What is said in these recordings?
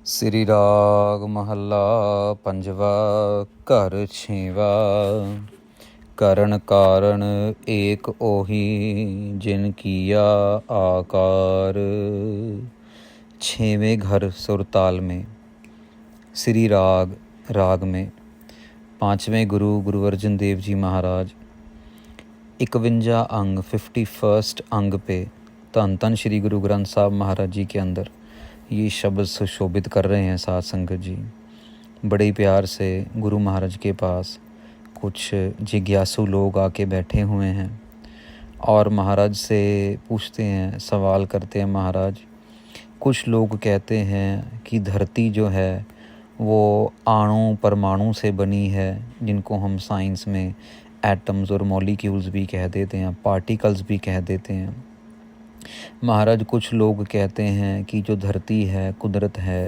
ਸ੍ਰੀ ਰਾਗ ਮਹੱਲਾ ਪੰਜਵਾ। ਘਰ ਛੇਵਾ। ਕਰਨ ਕਾਰਨ ਏਕ ओहि जिन किया आकार। छेवें घर सुरताल में। श्री राग में पाँचवें गुरु अर्जन देव जी महाराज 51 अंग 51 अंग पे धन धन श्री गुरु ग्रंथ साहब महाराज जी के अंदर ये शब्द सुशोभित कर रहे हैं। साथ संगत जी बड़े प्यार से गुरु महाराज के पास कुछ जिज्ञासु लोग आके बैठे हुए हैं और महाराज से पूछते हैं, सवाल करते हैं। महाराज, कुछ लोग कहते हैं कि धरती जो है वो अणु परमाणु से बनी है, जिनको हम साइंस में एटम्स और मॉलिक्यूल्स भी कह देते हैं, पार्टिकल्स भी कह देते हैं। महाराज, कुछ लोग कहते हैं कि जो धरती है, कुदरत है,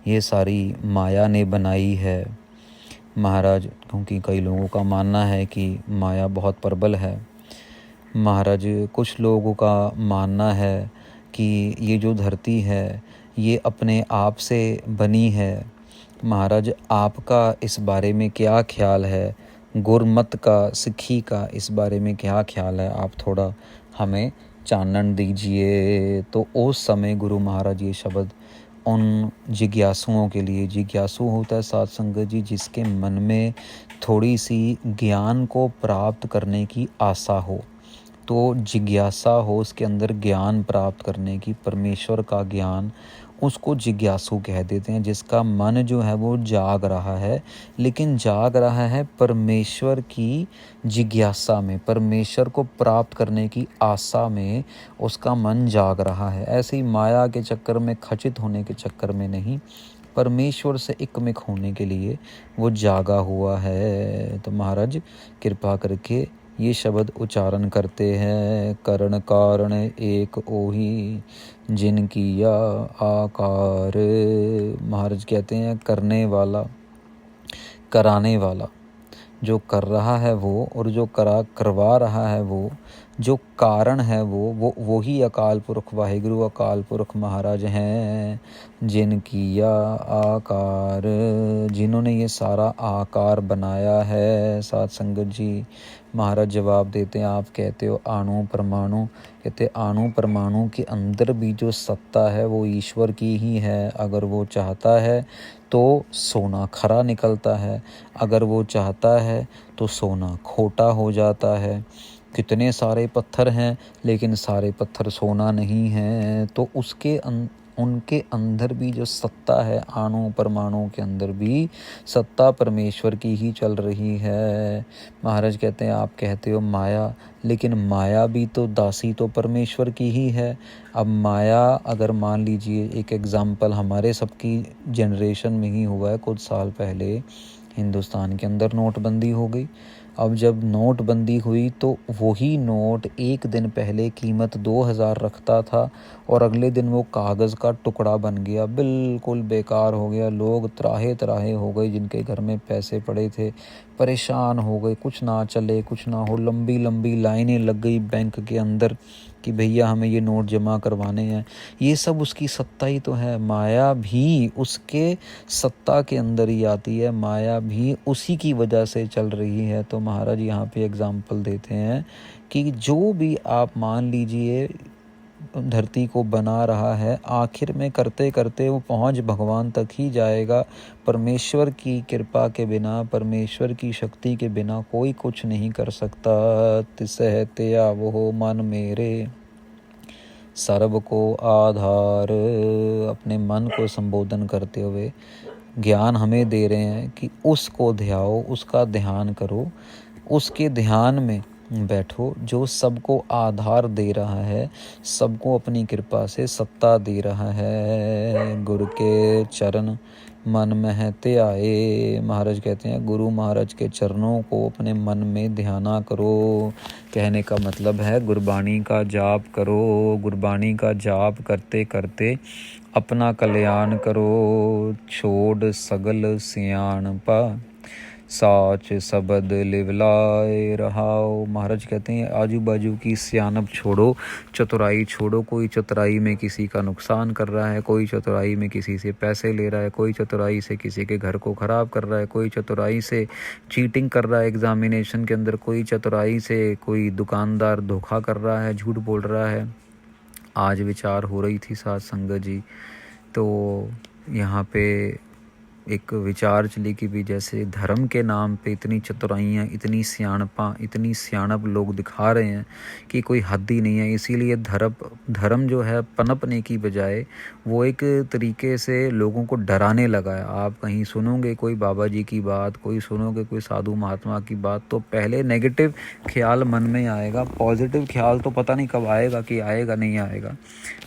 ये सारी माया ने बनाई है। महाराज, क्योंकि कई लोगों का मानना है कि माया बहुत प्रबल है। महाराज, कुछ लोगों का मानना है कि ये जो धरती है ये अपने आप से बनी है। महाराज, आपका इस बारे में क्या ख्याल है? गुरमत का, सिक्खी का इस बारे में क्या ख्याल है? आप थोड़ा हमें चानन दीजिए। तो उस समय गुरु महाराज ये शब्द उन जिज्ञासुओं के लिए, जिज्ञासु होता है साथ संगत जी जिसके मन में थोड़ी सी ज्ञान को प्राप्त करने की आशा हो, तो जिज्ञासा हो उसके अंदर ज्ञान प्राप्त करने की, परमेश्वर का ज्ञान, उसको जिज्ञासु कह देते हैं। जिसका मन जो है वो जाग रहा है, लेकिन जाग रहा है परमेश्वर की जिज्ञासा में, परमेश्वर को प्राप्त करने की आशा में उसका मन जाग रहा है। ऐसे ही माया के चक्कर में, खचित होने के चक्कर में नहीं, परमेश्वर से एकमिक होने के लिए वो जागा हुआ है। तो महाराज कृपा करके ये शब्द उच्चारण करते हैं। करण कारण एक ओहि जिन किया आकार। महाराज कहते हैं करने वाला, कराने वाला, जो कर रहा है वो, और जो करवा रहा है वो, जो कारण है वो ही अकाल पुरख वाहिगुरु अकाल पुरख महाराज हैं। जिन किया आकार, जिन्होंने ये सारा आकार बनाया है। साथ संगत जी महाराज जवाब देते हैं, आप कहते हो अणु परमाणु, कहते अणु परमाणु के अंदर भी जो सत्ता है वो ईश्वर की ही है। अगर वो चाहता है तो सोना खरा निकलता है, अगर वो चाहता है तो सोना खोटा हो जाता है। कितने सारे पत्थर हैं लेकिन सारे पत्थर सोना नहीं हैं। तो उनके अंदर भी जो सत्ता है, अणु परमाणु के अंदर भी सत्ता परमेश्वर की ही चल रही है। महाराज कहते हैं, आप कहते हो माया, लेकिन माया भी तो दासी तो परमेश्वर की ही है। अब माया, अगर मान लीजिए एक एग्जाम्पल हमारे सबकी जनरेशन में ही हुआ है, कुछ साल पहले हिंदुस्तान के अंदर नोटबंदी हो गई। अब जब नोटबंदी हुई तो वही नोट एक दिन पहले कीमत 2000 रखता था और अगले दिन वो कागज़ का टुकड़ा बन गया, बिल्कुल बेकार हो गया। लोग त्राहे त्राहे हो गए, जिनके घर में पैसे पड़े थे परेशान हो गए। कुछ ना चले, कुछ ना हो, लंबी लंबी लाइनें लग गई बैंक के अंदर कि भैया हमें ये नोट जमा करवाने हैं। ये सब उसकी सत्ता ही तो है। माया भी उसके सत्ता के अंदर ही आती है, माया भी उसी की वजह से चल रही है। तो महाराज यहाँ पे एग्जाम्पल देते हैं कि जो भी आप मान लीजिए धरती को बना रहा है, आखिर में करते करते वो पहुँच भगवान तक ही जाएगा। परमेश्वर की कृपा के बिना, परमेश्वर की शक्ति के बिना कोई कुछ नहीं कर सकता। तिसह त्या वो मन मेरे सर्व को आधार। अपने मन को संबोधन करते हुए ज्ञान हमें दे रहे हैं कि उसको ध्याओ, उसका ध्यान करो, उसके ध्यान में बैठो, जो सबको आधार दे रहा है, सबको अपनी कृपा से सत्ता दे रहा है। गुरु के चरण मन में ध्याए। महाराज कहते हैं गुरु महाराज के चरणों को अपने मन में ध्याना करो। कहने का मतलब है गुरबाणी का जाप करो। गुरबाणी का जाप करते करते अपना कल्याण करो। छोड़ सगल सियाणपा साच सबद लिवलाए रहाओ। महाराज कहते हैं आजू बाजू की सियानप छोड़ो, चतुराई छोड़ो। कोई चतुराई में किसी का नुकसान कर रहा है, कोई चतुराई में किसी से पैसे ले रहा है, कोई चतुराई से किसी के घर को ख़राब कर रहा है, कोई चतुराई से चीटिंग कर रहा है एग्ज़ामिनेशन के अंदर, कोई चतुराई से कोई दुकानदार धोखा कर रहा है, झूठ बोल रहा है। आज विचार हो रही थी साथ संगत जी, तो यहाँ पे एक विचार चली कि भी जैसे धर्म के नाम पे इतनी चतुराइयाँ, इतनी सियाणप लोग दिखा रहे हैं कि कोई हद ही नहीं है। इसीलिए धर्म जो है पनपने की बजाय वो एक तरीके से लोगों को डराने लगा है। आप कहीं सुनोगे कोई बाबा जी की बात, कोई सुनोगे कोई साधु महात्मा की बात, तो पहले नेगेटिव ख्याल मन में आएगा, पॉजिटिव ख्याल तो पता नहीं कब आएगा, कि आएगा नहीं आएगा,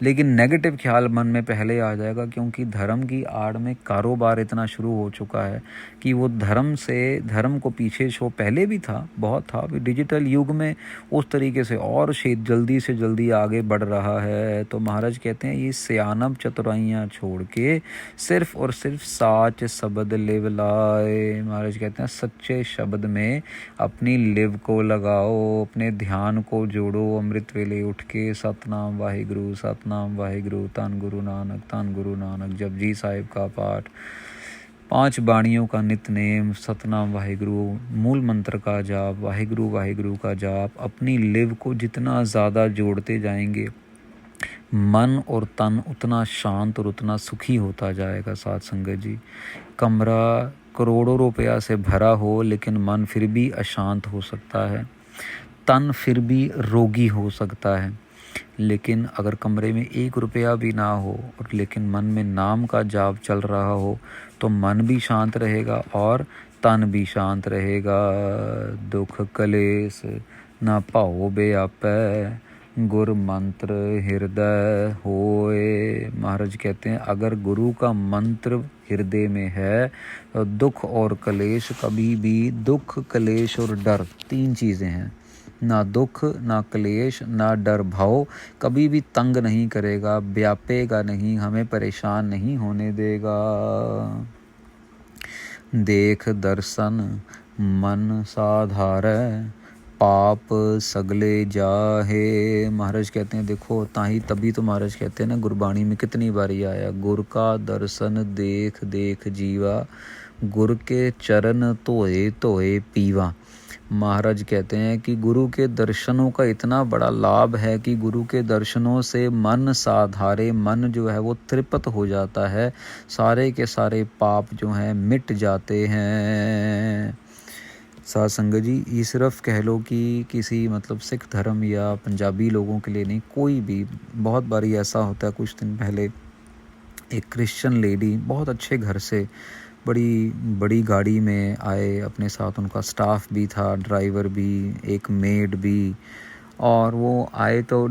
लेकिन नेगेटिव ख्याल मन में पहले आ जाएगा। क्योंकि धर्म की आड़ में कारोबार इतना शुरू हो चुका है कि वो धर्म को पीछे छो, पहले भी था, बहुत था, अभी डिजिटल युग में उस तरीके से और जल्दी से जल्दी आगे बढ़ रहा है। तो महाराज कहते हैं ये सियानप चतुराइयाँ छोड़ के सिर्फ और सिर्फ साच शब्द लिव लाए। महाराज कहते हैं सच्चे शब्द में अपनी लिव को लगाओ, अपने ध्यान को जोड़ो। अमृत वेले उठ के सतनाम वाहिगुरु, सतनाम वाहिगुरु, धन गुरु नानक, धन गुरु नानक, जपजी साहिब का पाठ, 5 बाणियों का नित्यनेम, सतनाम वाहिगुरु, मूल मंत्र का जाप, वाहिगुरु वाहिगुरु का जाप। अपनी लिव को जितना ज़्यादा जोड़ते जाएंगे, मन और तन उतना शांत और उतना सुखी होता जाएगा। साथ संगत जी, कमरा करोड़ों रुपया से भरा हो लेकिन मन फिर भी अशांत हो सकता है, तन फिर भी रोगी हो सकता है। लेकिन अगर कमरे में 1 रुपया भी ना हो और लेकिन मन में नाम का जाप चल रहा हो, तो मन भी शांत रहेगा और तन भी शांत रहेगा। दुख कलेस ना पाओ बेआपै, गुर मंत्र हृदय होए। महाराज कहते हैं अगर गुरु का मंत्र हृदय में है तो दुख और कलेश कभी भी, दुख कलेश और डर 3 चीज़ें हैं, ना दुख ना क्लेश ना डर भाव कभी भी तंग नहीं करेगा, व्यापेगा नहीं, हमें परेशान नहीं होने देगा। देख दर्शन मन साधारै, पाप सगले जाहे। महाराज कहते हैं देखो ताही तभी तो महाराज कहते हैं ना, गुरबाणी में कितनी बारी आया, गुर का दर्शन देख देख जीवा, गुर के चरण धोए धोए पीवा। महाराज कहते हैं कि गुरु के दर्शनों का इतना बड़ा लाभ है कि गुरु के दर्शनों से मन साधारे, मन जो है वो तृप्त हो जाता है, सारे के सारे पाप जो हैं मिट जाते हैं। साथ संगत जी, ये सिर्फ कह लो कि किसी मतलब सिख धर्म या पंजाबी लोगों के लिए नहीं, कोई भी। बहुत बारी ऐसा होता है, कुछ दिन पहले एक क्रिश्चियन लेडी बहुत अच्छे घर से बड़ी बड़ी गाड़ी में आए, अपने साथ उनका स्टाफ भी था, ड्राइवर भी, एक मेड भी, और वो आए तो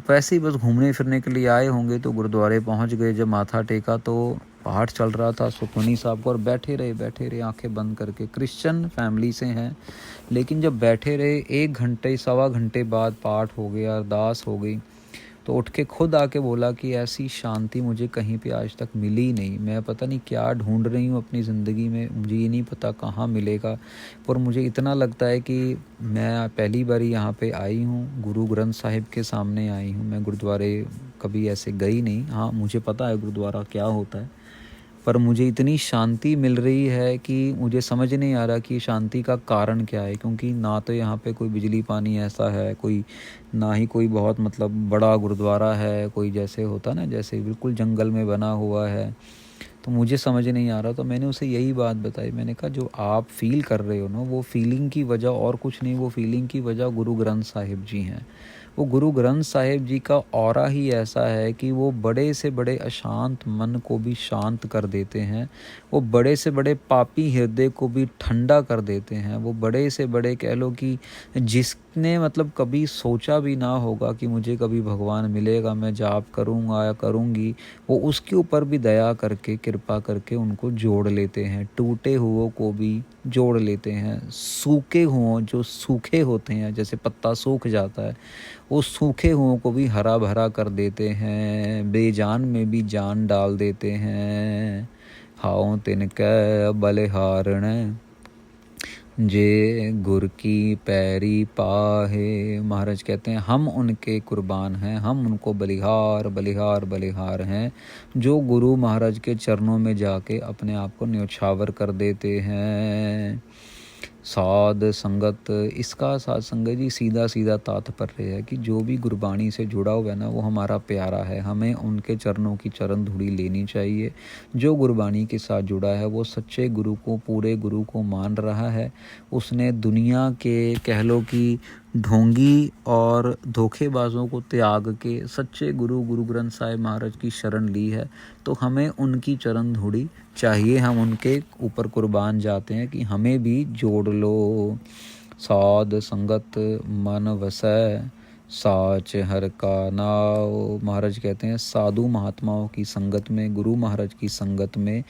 वैसे ही बस घूमने फिरने के लिए आए होंगे। तो गुरुद्वारे पहुंच गए, जब माथा टेका तो पाठ चल रहा था सुखमनी साहब को, और बैठे रहे आंखें बंद करके। क्रिश्चियन फैमिली से हैं, लेकिन जब बैठे रहे 1 घंटे 1.25 घंटे बाद पाठ हो गया, अरदास हो गई, तो उठ के खुद आके बोला कि ऐसी शांति मुझे कहीं पे आज तक मिली नहीं। मैं पता नहीं क्या ढूंढ रही हूँ अपनी ज़िंदगी में, मुझे ये नहीं पता कहाँ मिलेगा, पर मुझे इतना लगता है कि मैं पहली बारी यहाँ पे आई हूँ, गुरु ग्रंथ साहिब के सामने आई हूँ। मैं गुरुद्वारे कभी ऐसे गई नहीं, हाँ मुझे पता है गुरुद्वारा क्या होता है, पर मुझे इतनी शांति मिल रही है कि मुझे समझ नहीं आ रहा कि शांति का कारण क्या है। क्योंकि ना तो यहाँ पे कोई बिजली पानी ऐसा है, कोई ना ही कोई बहुत मतलब बड़ा गुरुद्वारा है, कोई जैसे होता ना जैसे बिल्कुल जंगल में बना हुआ है, तो मुझे समझ नहीं आ रहा। तो मैंने उसे यही बात बताई, मैंने कहा जो आप फील कर रहे हो ना, वो फीलिंग की वजह और कुछ नहीं, वो फीलिंग की वजह गुरु ग्रंथ साहिब जी हैं। वो गुरु ग्रंथ साहिब जी का ऑरा ही ऐसा है कि वो बड़े से बड़े अशांत मन को भी शांत कर देते हैं, वो बड़े से बड़े पापी हृदय को भी ठंडा कर देते हैं। वो बड़े से बड़े कह लो कि जिसने मतलब कभी सोचा भी ना होगा कि मुझे कभी भगवान मिलेगा, मैं जाप करूँगा या करूँगी, वो उसके ऊपर भी दया करके कृपा करके उनको जोड़ लेते हैं। टूटे हुओं को भी जोड़ लेते हैं, सूखे हुओं जो सूखे होते हैं, जैसे पत्ता सूख जाता है, वो सूखे हुओं को भी हरा भरा कर देते हैं, बेजान में भी जान डाल देते हैं। हाओ तिनकै बलिहारण, जे गुर की पैरी पाहे। महाराज कहते हैं हम उनके कुर्बान हैं, हम उनको बलिहार बलिहार बलिहार हैं जो गुरु महाराज के चरणों में जाके अपने आप को न्यौछावर कर देते हैं। साध संगत, इसका साध संगत जी सीधा सीधा तात्पर्य है कि जो भी गुरबाणी से जुड़ा हुआ है ना वो हमारा प्यारा है, हमें उनके चरणों की चरण धूड़ी लेनी चाहिए। जो गुरबाणी के साथ जुड़ा है वो सच्चे गुरु को, पूरे गुरु को मान रहा है। उसने दुनिया के कह लो कि ढोंगी और धोखेबाजों को त्याग के सच्चे गुरु गुरु ग्रंथ साहिब महाराज की शरण ली है, तो हमें उनकी चरण धूड़ी चाहिए। हम उनके ऊपर कुर्बान जाते हैं कि हमें भी जोड़ लो। साध संगत मन वसै, साच हर का नाव। महाराज कहते हैं साधु महात्माओं की संगत में, गुरु महाराज की संगत में,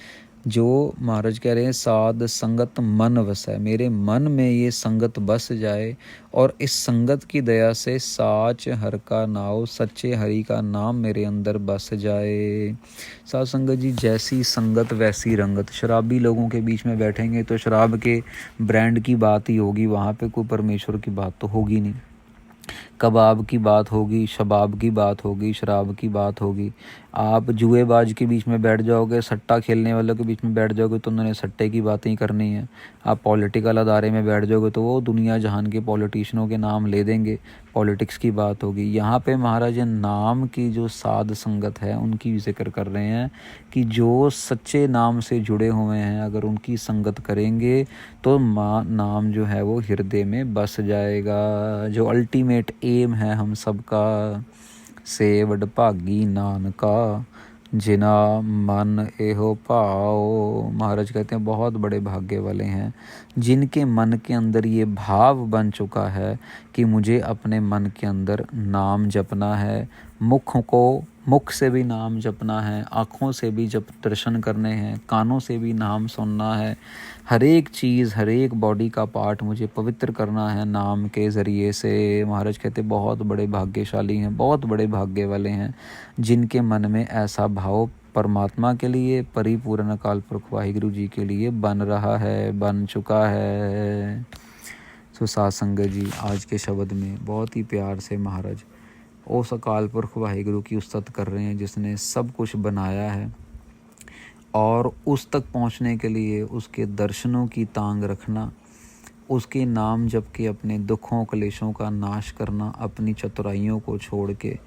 जो महाराज कह रहे हैं साध संगत मन वसै, मेरे मन में ये संगत बस जाए और इस संगत की दया से साच हर का नाव, सच्चे हरि का नाम मेरे अंदर बस जाए। साध संगत जी जैसी संगत वैसी रंगत। शराबी लोगों के बीच में बैठेंगे तो शराब के ब्रांड की बात ही होगी, वहाँ पे कोई परमेश्वर की बात तो होगी नहीं। कबाब की बात होगी, शबाब की बात होगी, शराब की बात होगी। आप जुएबाज के बीच में बैठ जाओगे, सट्टा खेलने वालों के बीच में बैठ जाओगे तो उन्होंने सट्टे की बातें ही करनी है। आप पॉलिटिकल अदारे में बैठ जाओगे तो वो दुनिया जहान के पॉलिटिशियनों के नाम ले देंगे, पॉलिटिक्स की बात होगी। यहाँ पे महाराज नाम की जो साध संगत है उनकी जिक्र कर रहे हैं कि जो सच्चे नाम से जुड़े हुए हैं अगर उनकी संगत करेंगे तो नाम जो है वो हृदय में बस जाएगा। जो अल्टीमेट एम है हम सबका, सेवड भागी नानका, जिना मन एहो भाओ। महाराज कहते हैं बहुत बड़े भाग्य वाले हैं जिनके मन के अंदर ये भाव बन चुका है कि मुझे अपने मन के अंदर नाम जपना है। मुख से भी नाम जपना है, आँखों से भी जप दर्शन करने हैं, कानों से भी नाम सुनना है। हर एक चीज़, हर एक बॉडी का पार्ट मुझे पवित्र करना है नाम के ज़रिए से। महाराज कहते बहुत बड़े भाग्यशाली हैं, बहुत बड़े भाग्य वाले हैं जिनके मन में ऐसा भाव परमात्मा के लिए, परिपूर्ण अकाल पुरख वाहिगुरु जी के लिए बन रहा है, बन चुका है। सो साध संगत जी आज के शब्द में बहुत ही प्यार से महाराज उस अकाल पुरख वाहिगुरु की उस्तत कर रहे हैं जिसने सब कुछ बनाया है, और उस तक पहुंचने के लिए उसके दर्शनों की तांग रखना, उसके नाम जप के अपने दुखों क्लेशों का नाश करना, अपनी चतुराइयों को छोड़ के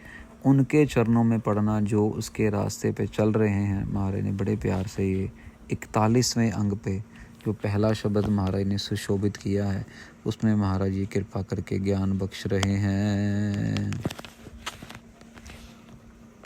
उनके चरणों में पड़ना जो उसके रास्ते पे चल रहे हैं। महाराज ने बड़े प्यार से ये 41वें अंग पे जो पहला शब्द महाराज ने सुशोभित किया है उसमें महाराज जी कृपा करके ज्ञान बख्श रहे हैं।